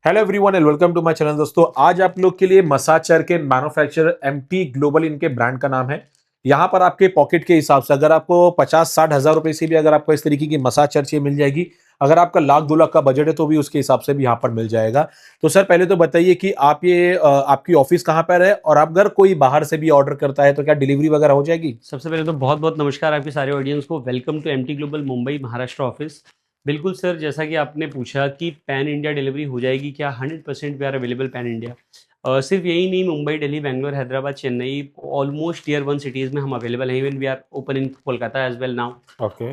Hello everyone and welcome to my channel. दोस्तों आज आप लोग के लिए मसाज चेयर के मैन्युफैक्चरर एमटी ग्लोबल इनके ब्रांड का नाम है। यहाँ पर आपके पॉकेट के हिसाब से अगर आपको 50-60 हजार रुपए से भी अगर आपको इस तरीके की मसाज चेयर चाहिए मिल जाएगी। अगर आपका लाख 2 लाख का बजट है तो भी उसके हिसाब से भी यहाँ पर मिल जाएगा। तो सर पहले तो बताइए कि आप ये आपकी ऑफिस कहाँ पर है और अगर कोई बाहर से भी ऑर्डर करता है तो क्या डिलीवरी वगैरह हो जाएगी? सबसे पहले तो बहुत बहुत नमस्कार आपके सारे ऑडियंस को। Welcome to MT global Mumbai Maharashtra office. बिल्कुल सर, जैसा कि आपने पूछा कि पैन इंडिया डिलीवरी हो जाएगी क्या, 100% we are available pan India. सिर्फ यही नहीं, Mumbai, Delhi, Bangalore, Hyderabad, Chennai, almost tier 1 cities में हम अवेलेबल हैं। Even we are open in Kolkata as well now. Okay.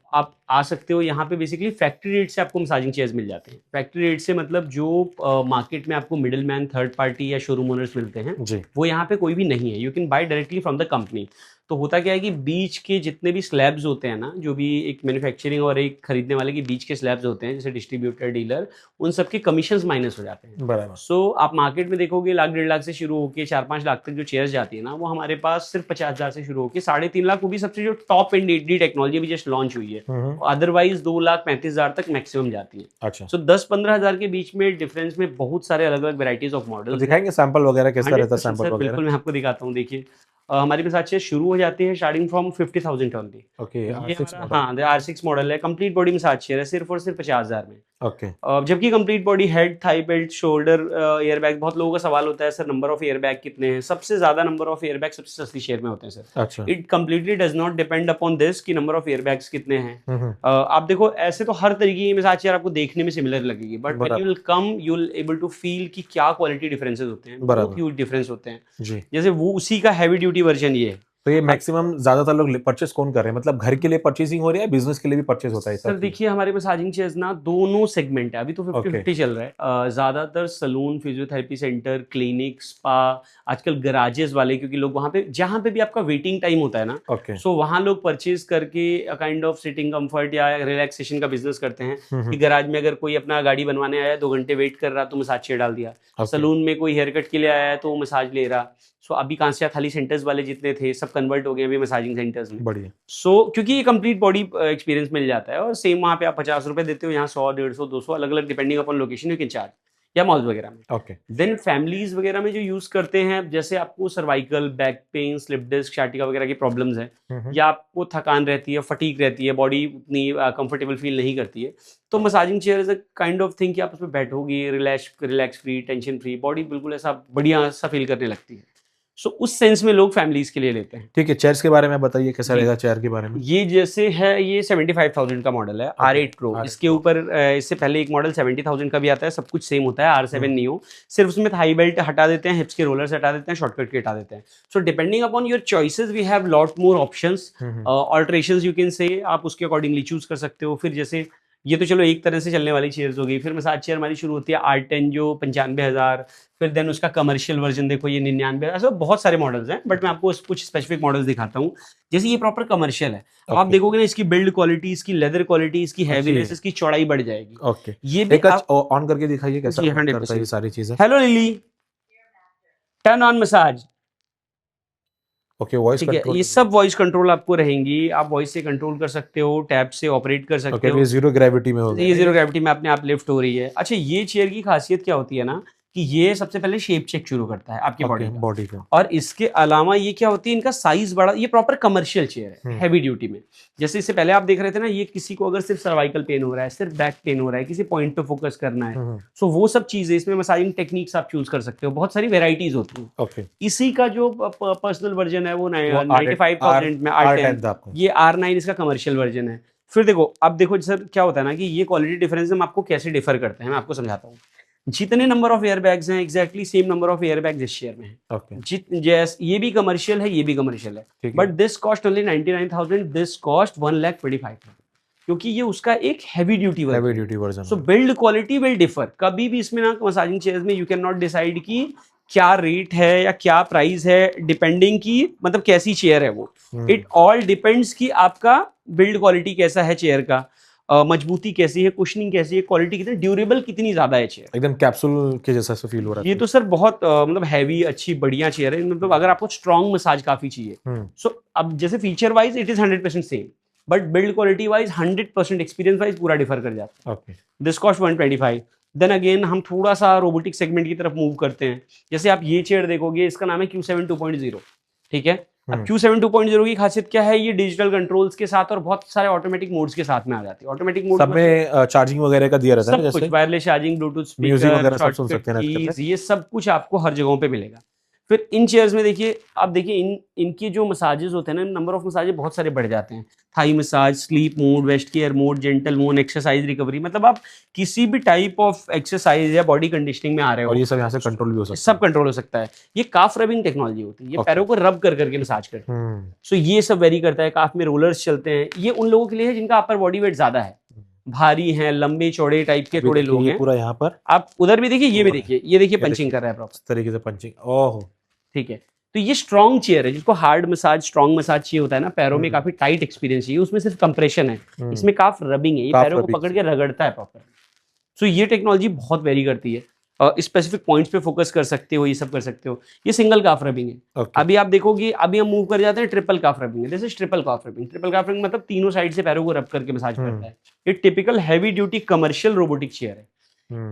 आप आ सकते हो यहाँ पे। बेसिकली फैक्ट्री रेट से आपको मसाजिंग चेयर्स मिल जाते हैं। फैक्ट्री रेट से मतलब जो मार्केट में आपको मिडिल मैन, थर्ड पार्टी या शोरूम ओनर्स मिलते हैं, जी। वो यहाँ पे कोई भी नहीं है। You can buy directly from the company. तो होता क्या है कि बीच के जितने भी स्लैब्स होते हैं ना, जो भी एक मैन्युफैक्चरिंग और एक खरीदने वाले के बीच के स्लैब्स होते हैं, जैसे डिस्ट्रीब्यूटर, डीलर, उन सबके कमीशंस माइनस हो जाते हैं। बराबर। सो आप मार्केट में देखोगे लाख 1.5 लाख से शुरू होकर 4-5 लाख तक जो चेयर्स जाती है ना, वो हमारे पास सिर्फ 50,000 से शुरू होकर 3.5 लाख, वो भी सबसे जो टॉप एंड एडी टेक्नोलॉजी भी जस्ट लॉन्च हुई है। अदरवाइज 2,35,000 तक मैक्सिमम जाती है। अच्छा। सो 10-15 हजार के बीच में डिफरेंस में बहुत सारे अलग अलग वेराइटीज ऑफ तो मॉडल्स। दिखाएंगे सैंपल वगैरह कैसा रहता है? 100% सैंपल सर, वगैरह। बिल्कुल मैं आपको दिखाता हूँ। देखिए, हमारी मसाज चेयर शुरू हो जाती है स्टार्टिंग फ्रॉम 50,000 ओनली। ओके। ये R6 हमारा, मॉडल। हाँ, R6 मॉडल है। कंप्लीट बॉडी मसाज चेयर है, सिर्फ और सिर्फ 50,000 में। ओके। जबकि complete body, head, thigh belt, shoulder air bag, बहुत लोगों का सवाल होता है sir number of air bag कितने हैं। सबसे ज्यादा नंबर ऑफ एयर बैग सबसे सस्ती शेयर में होते हैं सर। अच्छा। It completely does not depend upon this कि नंबर ऑफ एयर बैग्स कितने हैं। हम्म। आप देखो, ऐसे तो हर तरीके की मसाज चेयर आपको देखने में सिमिलर लगेगी, बट व्हेन बराबर। You will come you will able to feel कि क्या क्वालिटी डिफरेंसेस होते हैं। बहुत बराबर। ह्यूज डिफरेंस होते हैं। जी। जैसे वो उसी का हैवी ड्यूटी वर्जन ये है। तो ये अब मैक्सिमम ज्यादातर लोग परचेस कौन कर रहे हैं? मतलब घर के लिए परचेसिंग हो रही है, बिजनेस के लिए भी परचेस होता है सर सब चीज? देखिए, हमारे मसाजिंग चेयर्स ना दोनों सेगमेंट है। अभी तो ओके। 50-50 चल रहा है। ज्यादातर salon, physiotherapy centre, clinic, spa, आजकल गराजेस वाले, क्योंकि लोग वहां पे, जहां पे भी आपका वेटिंग टाइम होता है ना, ओके। सो वहां लोग परचेज करके काइंड ऑफ सिटिंग कंफर्ट या रिलैक्सेशन का बिजनेस करते हैं। कि गराज में अगर कोई अपना गाड़ी बनवाने आया, 2 घंटे वेट कर रहा, तो मसाज चेयर डाल दिया। ओके। सलून में कोई हेयर कट के लिए आया है तो वो मसाज ले रहा। सो अभी कांसिया थाली सेंटर्स वाले जितने थे सब कन्वर्ट हो गए अभी मसाजिंग सेंटर्स में। बढ़िया। क्योंकि ये कंप्लीट बॉडी एक्सपीरियंस मिल जाता है, और सेम वहाँ पे आप 50 रुपए देते हो, यहाँ 100, 150, 200, अलग अलग depending upon location you can charge, या मॉल्स वगैरह में। ओके। देन फैमिलीज वगैरह में जो यूज करते हैं, जैसे आपको cervical, back pain, slip disc, sciatica वगैरह की प्रॉब्लम्स है, या आपको थकान रहती है, फटीक रहती है, बॉडी उतनी कंफर्टेबल फील नहीं करती है, तो massaging chair is a kind of thing कि आप उसमें बैठोगे, relax free, tension free, body बिल्कुल ऐसा बढ़िया सा फील करने लगती है। सो उस सेंस में लोग फैमिलीज के लिए लेते हैं। ठीक है, चेयर्स के बारे में बताइए कैसा जी, रहेगा चेयर के बारे में? ये जैसे है, ये 75,000 का मॉडल है, ओके। R8 Pro। R8 इसके Pro। ऊपर इससे पहले एक मॉडल 70,000 का भी आता है, सब कुछ सेम होता है, R7 Neo। सिर्फ उसमें थाई बेल्ट हटा देते हैं, हिप्स के रोलर्स हटा देते हैं, शॉर्टकट के हटा देते हैं। So depending upon your choices we have lot more options, alterations you can say, आप उसके अकॉर्डिंगली चूज कर सकते हो। फिर जैसे ये तो चलो एक तरह से चलने वाली चेयर्स हो गई। फिर मसाज चेयर हमारी शुरू होती है R10 जो 95,000। फिर देन उसका कमर्शियल वर्जन देखो, ये 99, ऐसा बहुत सारे मॉडल्स हैं, बट मैं आपको कुछ स्पेसिफिक मॉडल्स दिखाता हूँ। जैसे ये प्रॉपर कमर्शियल है, आप ओके। देखोगे ना, इसकी बिल्ड क्वालिटी, इसकी लेदर क्वालिटी, इसकी हैवीनेस, इसकी चौड़ाई बढ़ जाएगी। ओके। ये भी एक ऑन करके दिखाइए कैसा जी, work करता है ये 100%। सारी चीजें। Hello lily, turn on massage. Okay, voice ठीक है, कंट्रोल। ये सब वॉइस कंट्रोल आपको रहेंगी। आप वॉइस से कंट्रोल कर सकते हो, टैब से ऑपरेट कर सकते ओके, हो। ये जीरो ग्रेविटी में हो गया ये ना जीरो ग्रेविटी में अपने आप लिफ्ट हो रही है। अच्छा, ये चेयर की खासियत क्या होती है ना, कि ये सबसे पहले शेप चेक शुरू करता है आपकी बॉडी ओके, का। बॉडी का। और इसके अलावा ये क्या होती है, इनका साइज बड़ा, ये प्रॉपर कमर्शियल चेयर है, हम्म। हैवी ड्यूटी में। जैसे इससे पहले आप देख रहे थे ना, ये किसी को अगर सिर्फ सर्वाइकल पेन हो रहा है, सिर्फ बैक पेन हो रहा है, किसी पॉइंट पे फोकस करना है, सो वो सब चीजें इसमें मसाजिंग टेक्निक्स आप चूज कर सकते हो। बहुत सारी वेराइटीज होती हैं। ओके। इसी का जो पर्सनल वर्जन है वो वो 95,000 में R10। R10 था आपको। ये R9 इसका कमर्शियल वर्जन है। फिर देखो, अब देखो सर क्या होता है ना, कि ये क्वालिटी डिफरेंस हम आपको कैसे डिफर करते हैं, मैं आपको समझाता हूँ। जितने नंबर ऑफ एयर बैग्स हैं, exactly same number of air bags इस शेयर में है। ओके। ये भी कमर्शियल है, ये भी कमर्शियल है, ठीक है। But this cost only 99,000, this cost 1,25,000, क्योंकि ये उसका एक heavy duty version. Heavy duty version. So build quality will differ. कभी भी इसमें ना मसाजिंग चेयर्स में यू कैन नॉट डिसाइड कि क्या रेट है या क्या प्राइस है, डिपेंडिंग की मतलब कैसी चेयर है वो। इट ऑल डिपेंड्स कि आपका बिल्ड क्वालिटी कैसा है चेयर का, मजबूती कैसी है, कुशनिंग कैसी है, क्वालिटी कितनी, ड्यूरेबल कितनी ज्यादा है चेयर। एकदम कैप्सूल के जैसा फील हो रहा है। ये तो सर बहुत मतलब हैवी, अच्छी, बढ़िया चेयर है। मतलब अगर आपको स्ट्रॉन्ग मसाज काफी चाहिए, सो अब जैसे feature wise it is 100% same. But build quality wise 100% experience wise पूरा डिफर कर जाता है। Okay. This cost 125। Then again हम थोड़ा सा रोबोटिक सेगमेंट की तरफ मूव करते हैं। जैसे आप ये चेयर देखोगे, इसका नाम है Q7 2.0, ठीक है। अब Q7 2.0 की खासियत क्या है, ये डिजिटल कंट्रोल्स के साथ और बहुत सारे ऑटोमेटिक मोड्स के साथ में आ जाती है। ऑटोमेटिक मोड सब में चार्जिंग वगैरह का दिया रहता है सब ना, कुछ, जैसे wireless charging, Bluetooth music speaker, वगैरह सब सुन शॉर्टकट सकते हैं आजकल कीज, ये सब कुछ आपको हर जगहों पे मिलेगा। फिर इन चेयर्स में देखिए, आप देखिए इनकी जो मसाजेस होते हैं ना, नंबर ऑफ मसाजेस बहुत सारे बढ़ जाते हैं। Thai massage, sleep mode, waist care mode, gentle mode, exercise recovery, मतलब आप किसी भी टाइप ऑफ एक्सरसाइज या बॉडी कंडीशनिंग में आ रहे हो, और ये सब यहाँ से कंट्रोल भी हो सकता सब कंट्रोल हो सकता है। ये काफ रबिंग टेक्नोलॉजी होती है, ये पैरों को रब कर करके मसाज करती है। है। सो ये सब वेरी करता है। काफ में रोलर्स चलते हैं। ये उन लोगों के लिए है जिनका अपर बॉडी वेट ज्यादा है, भारी हैं, लंबे चौड़े टाइप के थोड़े लोग ये हैं। पूरा यहाँ पर आप उधर भी देखिए, ये भी देखिए, ये देखिए ये पंचिंग कर रहा है प्रॉपर, इस तरीके से पंचिंग। ओहो, ठीक है। तो ये स्ट्रॉन्ग चेयर है, जिसको हार्ड मसाज, स्ट्रॉन्ग मसाज चाहिए होता है ना, पैरों में काफी टाइट एक्सपीरियंस चाहिए, उसमें सिर्फ कंप्रेशन है, इसमें काफ रबिंग है, ये काफ पैरों को रबिंग पकड़ के रगड़ता है प्रॉपर। सो ये टेक्नोलॉजी बहुत वेरी करती है। स्पेसिफिक पॉइंट्स पे फोकस कर सकते हो, ये सब कर सकते हो। ये सिंगल काफ रबिंग है। ओके। अभी आप देखोगे, अभी हम मूव कर जाते हैं ट्रिपल काफ रबिंग है। This is triple calf rubbing. Triple calf rubbing मतलब तीनों साइड से पैरों को रब करके मसाज करता है। ये typical heavy duty commercial robotic chair है।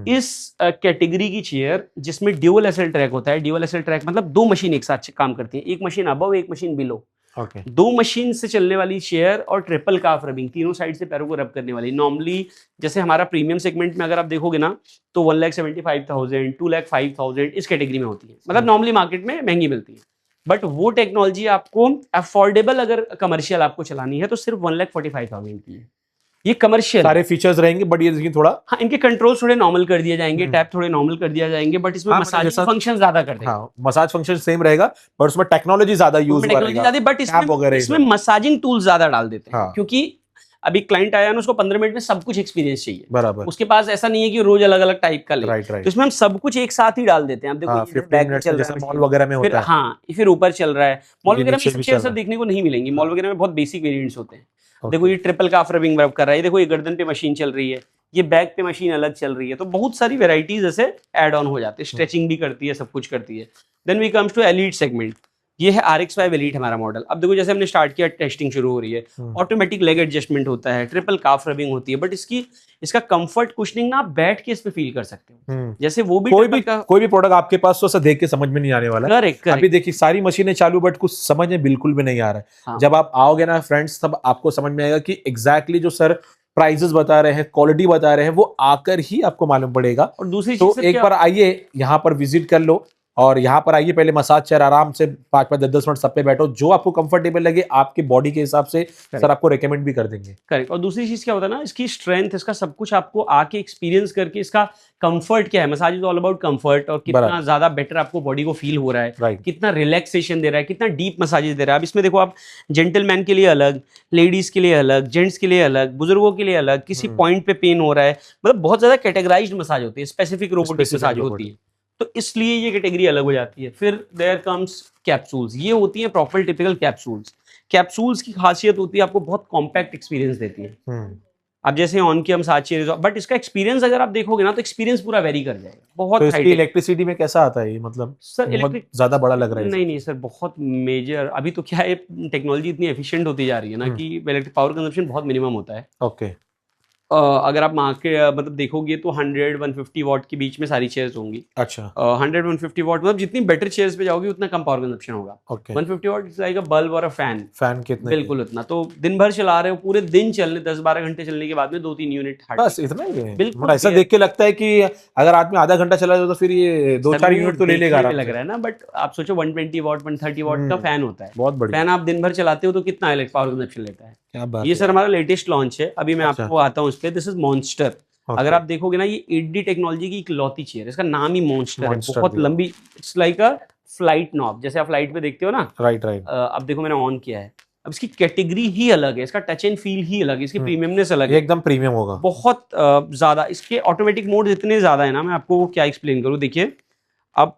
इस कैटेगरी की चेयर जिसमें ड्यूअल एसएल ट्रैक होता है। ड्यूअल एसएल ट्रैक मतलब दो मशीन एक साथ काम करती है, एक मशीन अबव, एक मशीन बिलो। ओके। दो मशीन से चलने वाली चेयर और ट्रिपल काफ रबिंग, तीनों साइड से पैरों को रब करने वाली। नॉर्मली जैसे हमारा प्रीमियम सेगमेंट में अगर आप देखोगे ना, तो 1,75,000, 2,05,000 इस कैटेगरी में होती है। मतलब नॉर्मली मार्केट में महंगी मिलती है, बट वो टेक्नोलॉजी आपको अफोर्डेबल अगर कमर्शियल आपको चलानी है तो सिर्फ 1,45,000 की है। ये कमर्शियल सारे फीचर्स रहेंगे, बट ये देखिए थोड़ा, हाँ, इनके कंट्रोल्स थोड़े नॉर्मल कर दिए जाएंगे, टैप थोड़े नॉर्मल कर दिया जाएंगे, बट इसमें हाँ, मसाज जैसा- फंक्शन ज्यादा कर देंगे। हाँ, मसाज फंक्शन सेम रहेगा, पर उसमें टेक्नोलॉजी ज्यादा यूज टेक्नोलॉजी, बट इसमें मसाजिंग टूल ज्यादा डाल देते हैं। हाँ। क्योंकि अभी क्लाइंट आया ना, उसको 15 मिनट में सब कुछ एक्सपीरियंस चाहिए। बराबर। उसके पास ऐसा नहीं है कि रोज अलग अलग टाइप का ले। राइट तो राइट। इसमें हम सब कुछ एक साथ ही डाल देते हैं। आप देखो, हाँ, ये 15 बैक में मिनट चल जैसे रहा है, मॉल वगैरह में फिर होता है। हाँ, फिर ऊपर चल रहा है। मॉल ये वगैरह में नीचे सब भी चेयर चल सब रहा है। देखने को नहीं मिलेंगी। मॉल वगैरह में बहुत बेसिक वेरिएंट्स होते हैं। Okay. देखो, ये ट्रिपल काफ रबिंग वर्क कर रहा है। देखो, ये गर्दन पे मशीन चल रही है, ये बैक पे मशीन अलग चल रही है। तो बहुत सारी वेराइटीज ऐसे ऐड ऑन हो जाते हैं। स्ट्रेचिंग भी करती है, सब कुछ करती है। Then we comes to elite segment. ये है RX5 एलीट हमारा मॉडल। अब देखो, जैसे हमने स्टार्ट किया, टेस्टिंग शुरू हो रही है, ऑटोमेटिक लेग एडजस्टमेंट होता है, ट्रिपल काफ रबिंग होती है, बट इसका कंफर्ट कुशनिंग ना आप बैठ के इस पे फील कर सकते हो। जैसे वो भी कोई भी प्रोडक्ट आपके पास तो ऐसा देख के समझ में नहीं आने वाला है। करेक्ट। अभी देखिए सारी मशीनें चालू, बट कुछ समझ में बिल्कुल भी नहीं आ रहा है। हाँ। जब आप आओगे ना फ्रेंड्स, तब आपको समझ में आएगा कि एग्जैक्टली जो सर प्राइजेस बता रहे हैं, क्वालिटी बता रहे हैं, वो आकर ही आपको मालूम पड़ेगा। और दूसरी तो चीज एक बार आइए, यहाँ पर विजिट कर लो, और यहाँ पर आइए, पहले मसाज चेयर आराम से 5-5, 10-10 मिनट सब पे बैठो, जो आपको कंफर्टेबल लगे आपके बॉडी के हिसाब से सर आपको रेकमेंड भी कर देंगे। करेक्ट। और दूसरी चीज क्या होता है ना, इसकी स्ट्रेंथ, इसका सब कुछ आपको आके एक्सपीरियंस करके, इसका कंफर्ट क्या है। Massage is all about comfort, और कितना ज्यादा बेटर आपको बॉडी को फील हो रहा है, राइट, कितना रिलैक्सेशन दे रहा है, कितना डीप मसाजेस दे रहा है। अब इसमें देखो, आप जेंटलमैन के लिए अलग, लेडीज के लिए अलग, जेंट्स के लिए अलग, बुजुर्गों के लिए अलग, किसी पॉइंट पे पेन हो रहा है, मतलब बहुत ज्यादा कैटेगराइज्ड मसाज होती है, स्पेसिफिक रोबोटिक मसाज होती है। तो इसलिए ये कैटेगरी अलग हो जाती है। फिर देयर कम्स कैप्सूल्स। ये होती है प्रॉपर टिपिकल कैप्सूल्स। कैप्सूल्स की खासियत होती है, आपको बहुत कॉम्पैक्ट एक्सपीरियंस देती है। अब जैसे ऑन की हम साथ चेयर, बट इसका एक्सपीरियंस अगर आप देखोगे ना, तो एक्सपीरियंस पूरा वेरी कर जाएगा। बहुत तो इसकी इलेक्ट्रिसिटी में कैसा आता है ये, मतलब सर इलेक्ट्रिक ज्यादा बड़ा लग रहा है? नहीं सर, बहुत मेजर। अभी तो क्या है, टेक्नोलॉजी इतनी एफिशिएंट होती जा रही है ना, कि इलेक्ट्रिक पावर कंजप्शन बहुत मिनिमम होता है। ओके। अगर आप मार्केट मतलब देखोगे तो 100-150 वॉट के बीच में सारी चेयर्स होंगी। अच्छा। 100-150 वॉट, मतलब जितनी बेटर चेयर्स पे जाओगे उतना कम पावर कंजप्शन होगा। Okay. 150 what is like a bulb और अ फैन कितने? बिल्कुल उतना। तो दिन भर चला रहे हो, पूरे दिन चलने, 10-12 घंटे चलने के बाद में 2-3 यूनिट बस इतना ही है? बिल्कुल। ऐसा देख के लगता है कि अगर आदमी आधा घंटा चला जाए तो फिर ये 2-4 यूनिट तो ले लेगा आराम से। लग रहा है ना, बट आप सोचो 120 वॉट 130 वॉट का फैन होता है। बहुत बढ़िया। फैन आप दिन भर चलाते हो तो कितना इलेक्ट्रिक पावर कंजप्शन लेता है? क्या बात ये है। सर हमारा लेटेस्ट लॉन्च है। अभी मैं आपको आता हूँ उस पर। This is monster. अगर आप देखोगे ना, ये 8D टेक्नोलॉजी की इकलौती चेयर, इसका नाम ही मॉन्स्टर है। बहुत लंबी, it's like a flight knob, जैसे आप फ्लाइट पे देखते हो ना। राइट। अब देखो, मैंने ऑन किया है। अब इसकी कैटेगरी ही अलग है, इसका टच एंड फील ही अलग है, इसकी प्रीमियमनेस अलग है, एकदम प्रीमियम होगा बहुत ज्यादा। इसके ऑटोमेटिक मोड इतने ज्यादा है ना, मैं आपको क्या एक्सप्लेन करूँ। देखिए, अब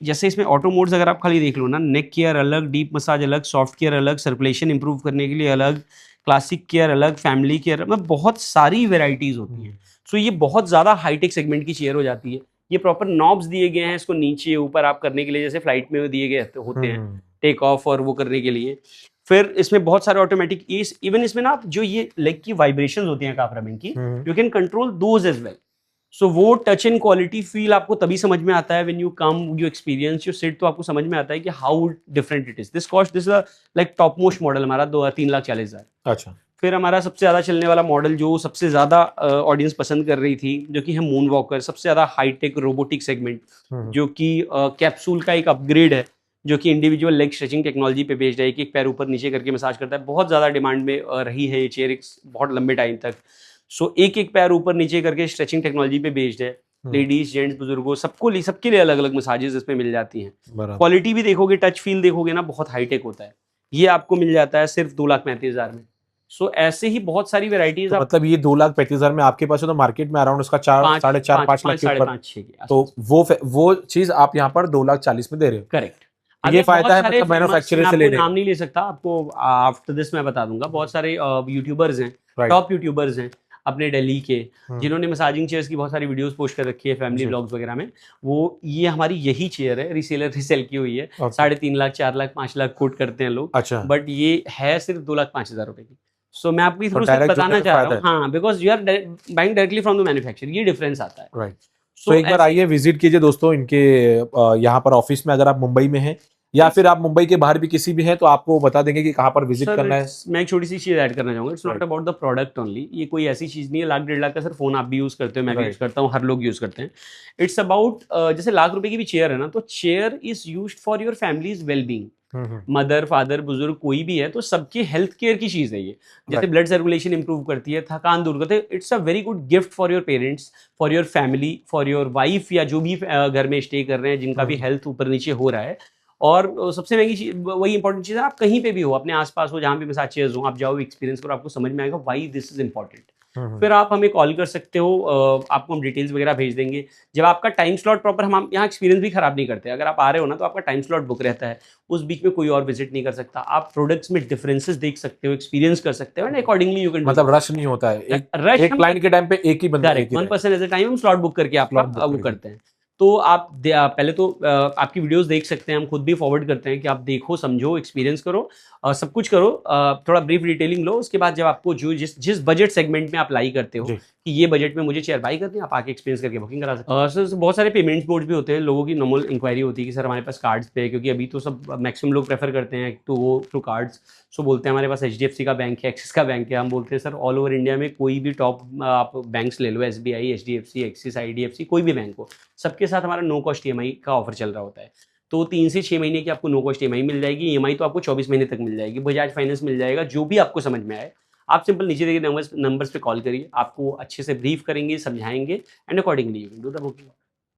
जैसे इसमें ऑटो मोड्स अगर आप खाली देख लो ना, नेक केयर अलग, डीप मसाज अलग, सॉफ्ट केयर अलग, सर्कुलेशन इंप्रूव करने के लिए अलग, क्लासिक केयर अलग, फैमिली केयर, मतलब बहुत सारी वेराइटीज होती हैं। सो ये बहुत ज़्यादा हाईटेक सेगमेंट की चेयर हो जाती है। ये प्रॉपर नॉब्स दिए गए हैं, इसको नीचे ऊपर आप करने के लिए, जैसे फ्लाइट में दिए गए होते हैं टेक ऑफ और वो करने के लिए। फिर इसमें बहुत सारे ऑटोमेटिक इवन इसमें ना आप जो ये लेग की वाइब्रेशंस होती हैं काफ रबिंग की, you can control those as well. So वो टच एंड क्वालिटी फील आपको तभी समझ में आता है when you come you experience you sit, तो आपको समझ में आता है कि how different it is. This like top most model हमारा 3,40,000। अच्छा। फिर हमारा सबसे ज़्यादा चलने वाला मॉडल जो सबसे ज़्यादा ऑडियंस पसंद कर रही थी, जो कि है मून वॉकर, सबसे ज़्यादा हाईटेक रोबोटिक सेगमेंट, जो कि कैप्सूल का एक अपग्रेड है, जो कि इंडिविजुअल लेग स्ट्रेचिंग टेक्नोलॉजी पे बेस्ड है, एक पैर ऊपर नीचे करके मसाज करता है। बहुत ज़्यादा डिमांड में रही है ये चेयर एक बहुत लंबे टाइम तक। सो एक पैर ऊपर नीचे करके स्ट्रेचिंग टेक्नोलॉजी पे बेस्ड है। लेडीज, जेंट्स, बुजुर्गों सबके लिए अलग अलग मसाजेस इसमें मिल जाती हैं। क्वालिटी भी देखोगे, टच फील देखोगे ना, बहुत हाईटेक होता है। ये आपको मिल जाता है सिर्फ 2,35,000 में। सो ऐसे ही बहुत सारी वेराइटीज तो मतलब ये 2,35,000 में आपके पास है, तो मार्केट में अराउंड उसका 4, 4.5, 5 लाख के ऊपर, तो वो चीज आप यहाँ पर 2,40,000 में दे रहे हो। करेक्ट। ये फायदा है मतलब मैन्युफैक्चरर से लेने। नाम नहीं ले सकता आपको, आफ्टर दिस मैं बता दूंगा। बहुत सारे यूट्यूबर्स हैं, टॉप यूट्यूबर्स हैं अपने दिल्ली के, जिन्होंने मसाजिंग चेयर्स की बहुत सारी वीडियोस पोस्ट कर रखी है फैमिली व्लॉग्स वगैरह में। वो ये हमारी यही चेयर है, रीसेल की हुई है। 3.5 लाख, 4 लाख, 5 लाख कोट करते हैं लोग। अच्छा। बट ये है सिर्फ 2,05,000 रुपए की। सो मैं आपको थ्रू से बताना चाह रहा हूँ, हाँ, because you are buying directly from the manufacturer, ये डिफरेंस आता है। राइट। तो एक बार आइए, विजिट कीजिए दोस्तों इनके यहाँ पर ऑफिस में, अगर आप मुंबई में हैं या फिर आप मुंबई के बाहर भी किसी भी हैं, तो आपको बता देंगे कि कहाँ पर विजिट करना है। मैं एक छोटी सी चीज ऐड करना चाहूंगा, it's not about the product only. ये कोई ऐसी चीज नहीं है 1,00,000 1.5 लाख का सर फोन आप भी यूज करते हो, मैं भी यूज करता हूँ, हर लोग यूज करते हैं। इट्स अबाउट जैसे 1,00,000 रुपए की भी चेयर है ना, तो chair is used for your families wellbeing. Mother, father, बुजुर्ग कोई भी है तो सबके हेल्थ केयर की चीज है ये। जैसे ब्लड सर्कुलेशन इंप्रूव करती है, थकान दूर करती है। It's a very good gift for your parents, for your family, for your wife, या जो भी घर में स्टे कर रहे हैं, जिनका भी हेल्थ ऊपर नीचे हो रहा है। और सबसे महंगी चीज, वही इंपॉर्टेंट चीज है, आप कहीं पे भी हो, अपने आसपास हो, जहाँ भी मसाज चेयर्स हो, आप जाओ, एक्सपीरियंस करो, आपको समझ में आएगा व्हाई दिस इज इंपॉर्टेंट। फिर आप हमें कॉल कर सकते हो, आपको हम डिटेल्स वगैरह भेज देंगे। जब आपका टाइम स्लॉट प्रॉपर, हम यहाँ एक्सपीरियंस भी खराब नहीं करते। अगर आप आ रहे हो ना, तो आपका टाइम स्लॉट बुक रहता है, उस बीच में कोई और विजिट नहीं कर सकता। आप प्रोडक्ट्स में डिफरेंसेस देख सकते हो, एक्सपीरियंस कर सकते हो, एंड अकॉर्डिंगली यू कैन, मतलब रश नहीं होता है, एक क्लाइंट के टाइम पे एक ही बंदा, 1% एट अ टाइम हम स्लॉट बुक करके आपका वो करते हैं। तो आप पहले तो आपकी वीडियोस देख सकते हैं, हम खुद भी फॉरवर्ड करते हैं कि आप देखो, समझो, एक्सपीरियंस करो, सब कुछ करो, थोड़ा ब्रीफ डिटेलिंग लो। उसके बाद जब आपको जो जिस बजट सेगमेंट में आप लाई करते हो कि ये बजट में मुझे चेयर बाई करनी है, आप आके एक्सपीरियंस करके बुकिंग करा सकते हो। सर बहुत सारे पेमेंट्स मोड्स भी होते हैं। लोगों की नॉर्मल इंक्वायरी होती है कि सर हमारे पास कार्ड्स पे, क्योंकि अभी तो सब मैक्सिमम लोग प्रेफर करते हैं टू गो थ्रू कार्ड्स। सो बोलते हैं हमारे पास HDFC का बैंक है, एक्सिस का बैंक है। हम बोलते हैं सर ऑल ओवर इंडिया में कोई भी टॉप आप बैंक्स ले लो, SBI, HDFC, एक्सिस, IDFC, कोई भी बैंक हो, सबके साथ हमारा नो कॉस्ट EMI का ऑफर चल रहा होता है। तो 3 से 6 महीने की आपको नो कॉस्ट EMI मिल जाएगी। EMI तो आपको 24 महीने तक मिल जाएगी। बजाज फाइनेंस मिल जाएगा, जो भी आपको समझ में आए। आप सिंपल नीचे दिए नंबर्स पे कॉल करिए, आपको अच्छे से ब्रीफ करेंगे, समझाएंगे, and accordingly you can do the booking.